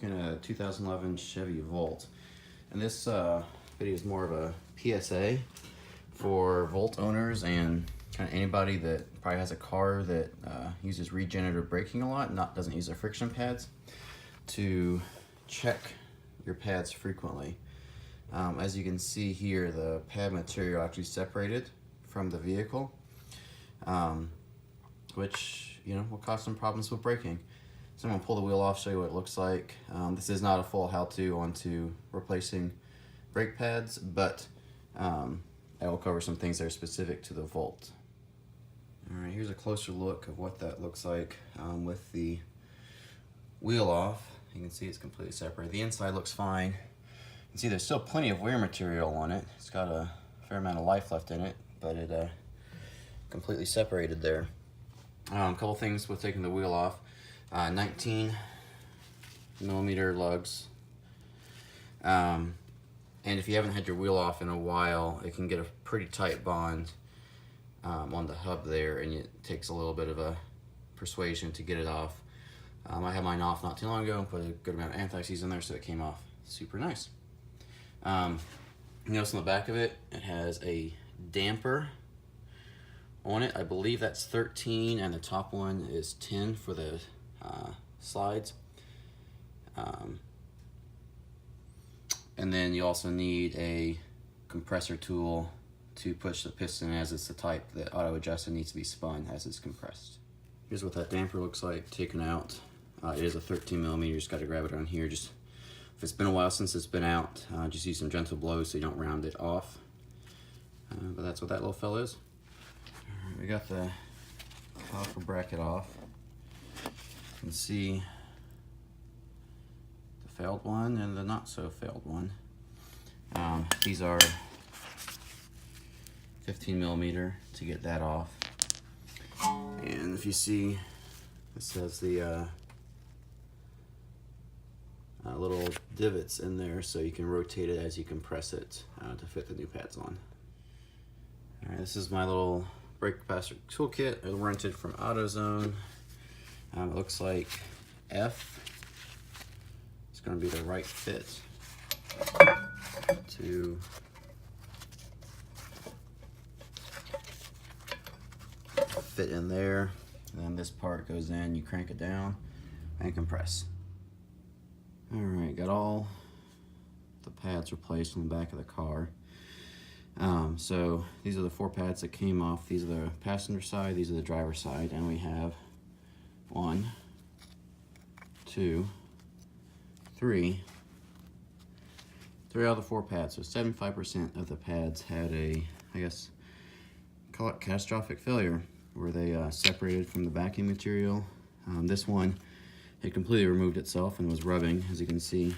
looking at a 2011 Chevy Volt, and this video is more of a PSA for Volt owners and kind of anybody that probably has a car that uses regenerative braking a lot, doesn't use their friction pads, to check your pads frequently. As you can see here, the pad material actually separated from the vehicle, which will cause some problems with braking. So I'm going to pull the wheel off, show you what it looks like. This is not a full how-to onto replacing brake pads, but I will cover some things that are specific to the Volt. Alright, here's a closer look of what that looks like with the wheel off. You can see it's completely separated. The inside looks fine. You can see there's still plenty of wear material on it. It's got a fair amount of life left in it, but it completely separated there. A couple things with taking the wheel off. 19 millimeter lugs. And if you haven't had your wheel off in a while, it can get a pretty tight bond on the hub there, and it takes a little bit of a persuasion to get it off. I had mine off not too long ago and put a good amount of anti-seize in there, so it came off super nice. You notice on the back of it, it has a damper on it. I believe that's 13, and the top one is 10 for the slides. And then you also need a compressor tool to push the piston, as it's the type that auto adjust and needs to be spun as it's compressed. Here's what that damper looks like taken out. It is a 13 millimeter. Just got to grab it on here. Just if it's been a while since it's been out, just use some gentle blows so you don't round it off. But that's what that little fella is. Right, we got the copper bracket off. You can see the failed one and the not so failed one. These are 15 millimeter to get that off. And if you see, it says the little divots in there, so you can rotate it as you compress it to fit the new pads on. Alright, this is my little brake capacitor toolkit. I rented from AutoZone. It looks like F is going to be the right fit to fit in there. And then this part goes in, you crank it down and compress. Alright, got all the pads replaced on the back of the car. So these are the 4 pads that came off. These are the passenger side, these are the driver side, and we have 1, 2, 3 out of the 4 pads. So 75% of the pads had a, I guess, call it catastrophic failure, where they separated from the backing material. This one had completely removed itself and was rubbing, as you can see,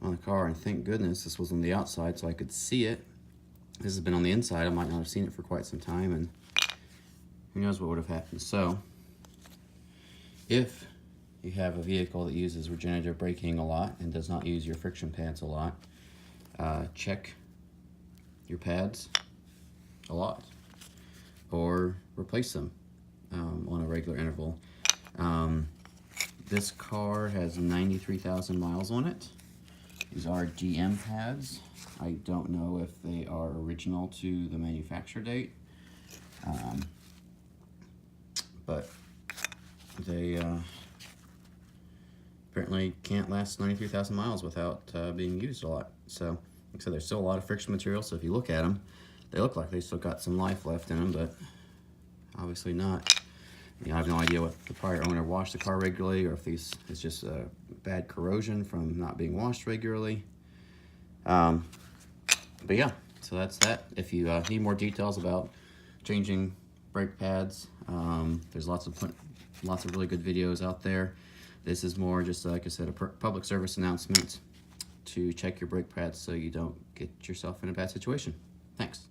on the car, and thank goodness this was on the outside so I could see it. This has been on the inside, I might not have seen it for quite some time, and who knows what would have happened. So if you have a vehicle that uses regenerative braking a lot and does not use your friction pads a lot, check your pads a lot or replace them on a regular interval. This car has 93,000 miles on it. These are GM pads. I don't know if they are original to the manufacture date, but they apparently can't last 93,000 miles without being used a lot. So, like I said, there's still a lot of friction material, so if you look at them, they look like they still got some life left in them, but obviously not. I have no idea what the prior owner washed the car regularly, or if these is just bad corrosion from not being washed regularly. But yeah, so that's that. If you need more details about changing brake pads, there's lots of really good videos out there. This is more just, like I said, a public service announcement to check your brake pads so you don't get yourself in a bad situation. Thanks.